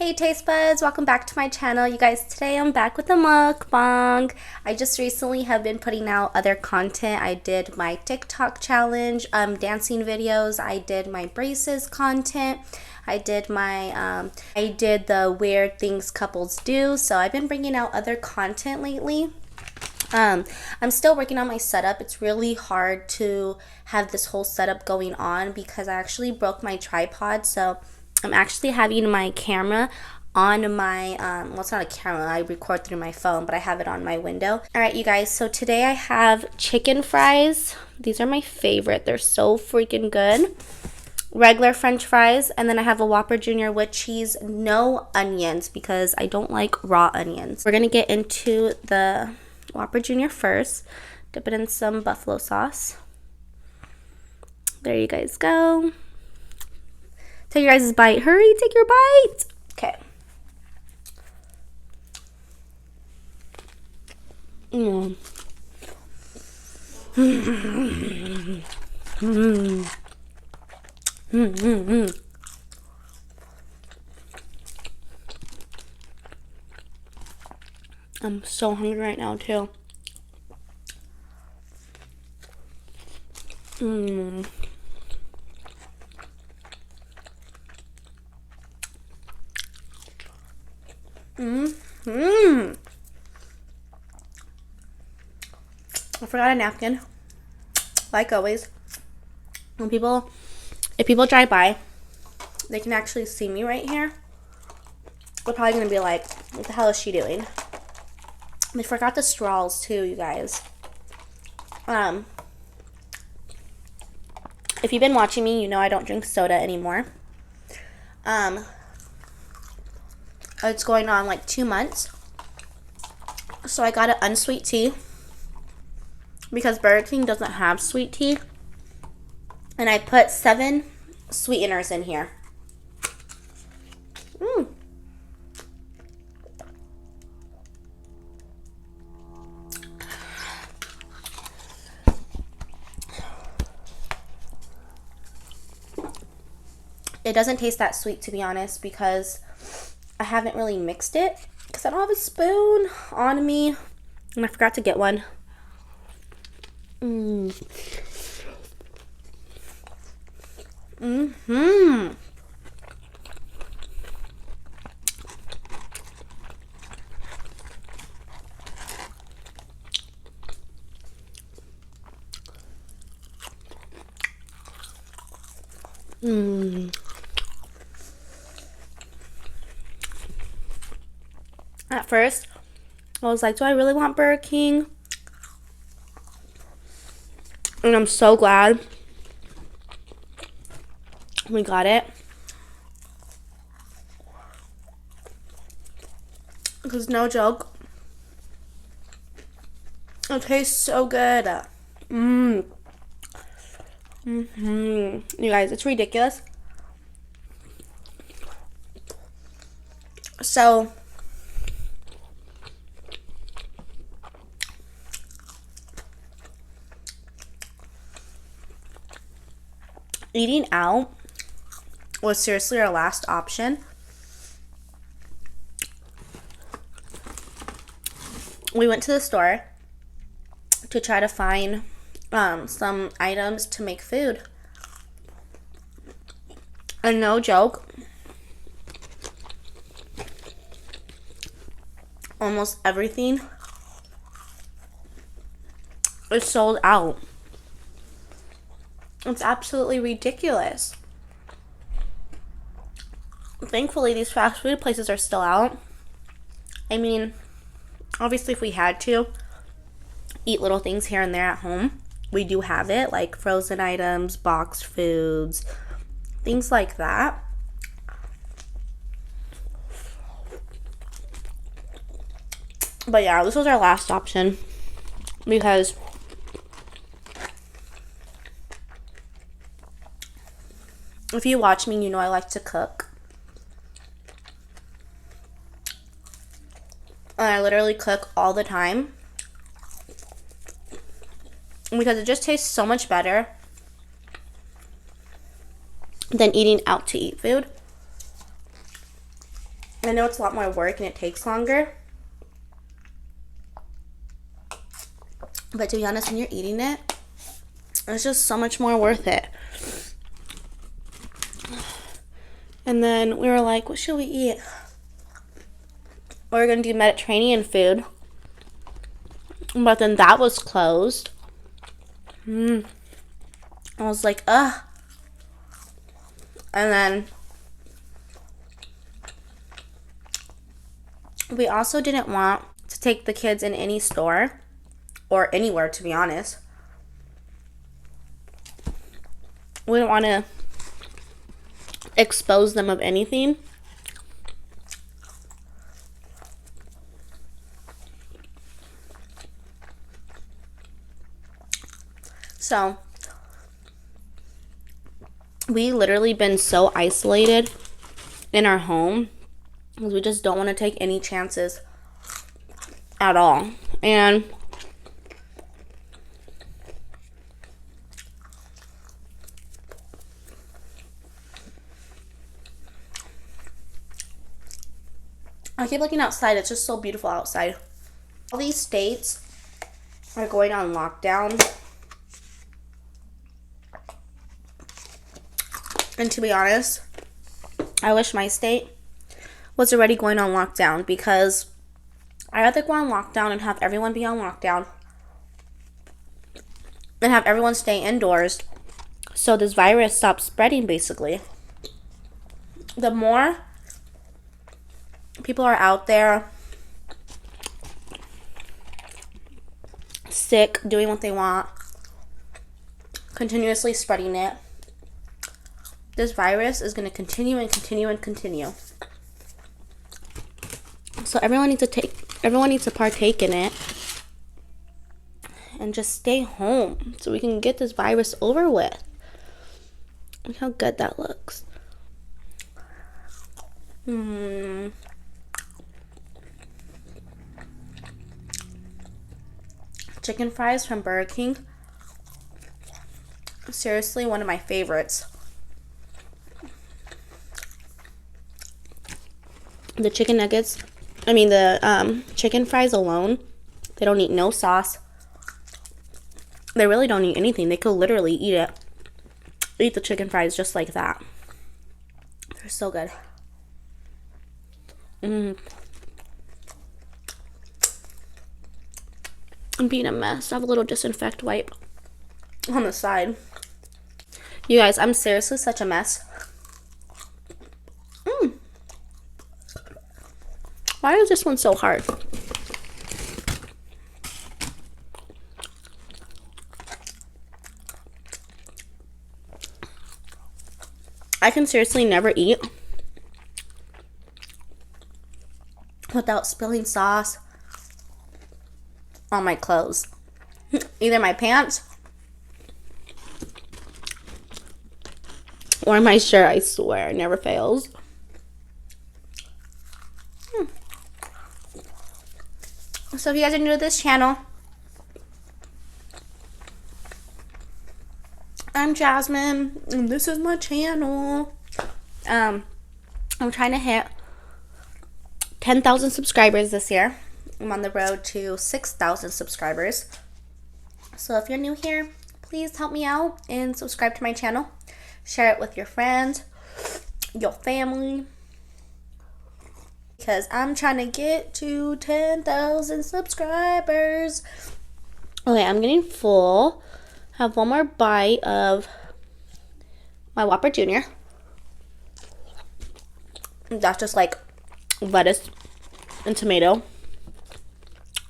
Hey taste buds, welcome back to my channel. You guys, today I'm back with a mukbang. I just recently have been putting out other content. I did my TikTok challenge, dancing videos. I did my braces content. I did the weird things couples do. So I've been bringing out other content lately. I'm still working on my setup. It's really hard to have this whole setup going on because I actually broke my tripod. So I'm actually having my camera on my, well, it's not a camera. I record through my phone, but I have it on my window. All right, you guys. So today I have chicken fries. These are my favorite. They're so freaking good. Regular French fries, and then I have a Whopper Jr. with cheese, no onions because I don't like raw onions. We're gonna get into the Whopper Jr. first. Dip it in some buffalo sauce. There you guys go. Take your guys' bite. Hurry, take your bite. Okay. Mm. Mm. Mm. Mm. Mm. I'm so hungry right now too. Mm. Mm. I forgot a napkin. Like always. If people drive by, they can actually see me right here. They're probably gonna be like, what the hell is she doing? I forgot the straws too, you guys. If you've been watching me, you know I don't drink soda anymore. It's going on like 2 months. So I got an unsweet tea because Burger King doesn't have sweet tea. And I put 7 sweeteners in here. It doesn't taste that sweet, to be honest, because I haven't really mixed it because I don't have a spoon on me and I forgot to get one. At first, I was like, do I really want Burger King? And I'm so glad we got it. Because no joke, it tastes so good. You guys, it's ridiculous. So eating out was seriously our last option. We went to the store to try to find some items to make food. And no joke, almost everything is sold out. It's absolutely ridiculous. Thankfully, these fast food places are still out. I mean, obviously, if we had to eat little things here and there at home, we do have it, like frozen items, boxed foods, things like that. But yeah, this was our last option because if you watch me, you know I like to cook. And I literally cook all the time because it just tastes so much better than eating out to eat food. I know it's a lot more work and it takes longer. But to be honest, when you're eating it, it's just so much more worth it. And then we were like, what should we eat? We were going to do Mediterranean food. But then that was closed. I was like, ugh. And then we also didn't want to take the kids in any store or anywhere, to be honest. We didn't want to expose them of anything. So we literally been so isolated in our home because we just don't want to take any chances at all. And I keep looking outside. It's just so beautiful outside. All these states are going on lockdown. And to be honest, I wish my state was already going on lockdown, because I'd rather go on lockdown and have everyone be on lockdown and have everyone stay indoors so this virus stops spreading, basically. The more people are out there sick, doing what they want, continuously spreading it, this virus is going to continue and continue and continue. So everyone needs to partake in it and just stay home so we can get this virus over with. Look how good that looks. Chicken fries from Burger King. Seriously, one of my favorites. The chicken nuggets, the chicken fries alone, they don't need no sauce. They really don't need anything. They could literally eat the chicken fries just like that. They're so good. I'm being a mess. I have a little disinfect wipe on the side. You guys, I'm seriously such a mess. Why is this one so hard? I can seriously never eat without spilling sauce on my clothes. Either my pants or my shirt, I swear. It never fails. So if you guys are new to this channel, I'm Jasmine, and this is my channel. I'm trying to hit 10,000 subscribers this year. I'm on the road to 6,000 subscribers. So if you're new here, please help me out and subscribe to my channel. Share it with your friends, your family, because I'm trying to get to 10,000 subscribers. Okay, I'm getting full. Have one more bite of my Whopper Jr. That's just like lettuce and tomato.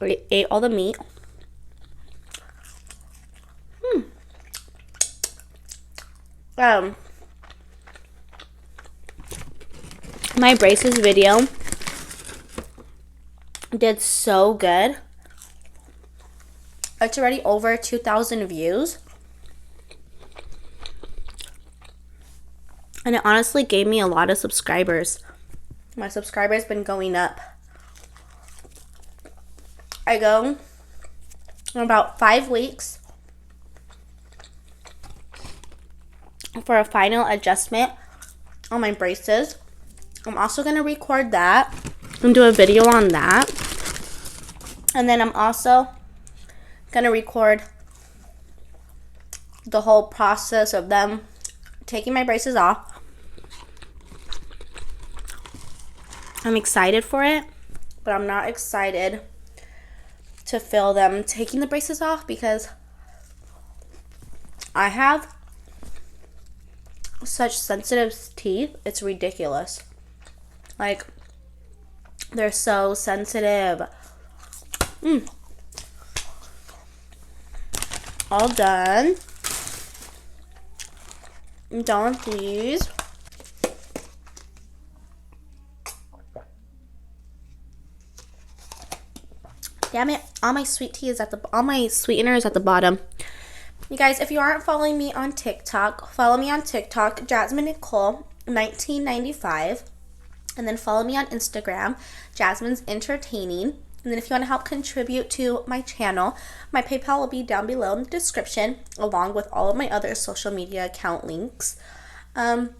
I ate all the meat. My braces video did so good. It's already over 2,000 views. And it honestly gave me a lot of subscribers. My subscribers been going up. I go in about 5 weeks for a final adjustment on my braces. I'm also going to record that and do a video on that. And then I'm also going to record the whole process of them taking my braces off. I'm excited for it, but I'm not excited to film them taking the braces off because I have such sensitive teeth. It's ridiculous. Like, they're so sensitive. All done. I'm done with these. Damn it, all my sweet tea is all my sweetener is at the bottom. You guys, if you aren't following me on TikTok, follow me on TikTok, Jasmine Nicole 1995. And then follow me on Instagram, Jasmine's Entertaining. And then if you want to help contribute to my channel, my PayPal will be down below in the description, along with all of my other social media account links. That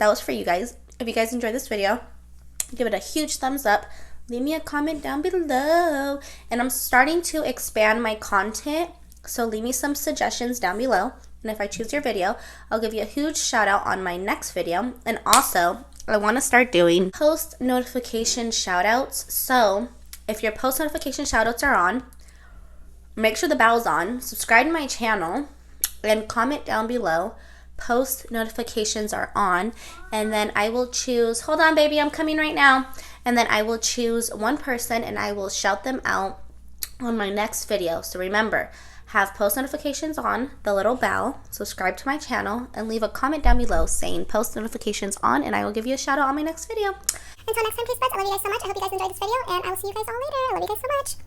was for you guys. If you guys enjoyed this video, give it a huge thumbs up. Leave me a comment down below. And I'm starting to expand my content, so leave me some suggestions down below. And if I choose your video, I'll give you a huge shout out on my next video. And also, I want to start doing post notification shout outs. So if your post notification shout outs are on, make sure the bell's on, subscribe to my channel, and comment down below. Post notifications are on, and then I will choose, hold on baby, I'm coming right now. And then I will choose one person and I will shout them out on my next video. So remember, have post notifications on, the little bell, subscribe to my channel, and leave a comment down below saying post notifications on, and I will give you a shout out on my next video. Until next time, peace buds. I love you guys so much. I hope you guys enjoyed this video, and I will see you guys all later. I love you guys so much.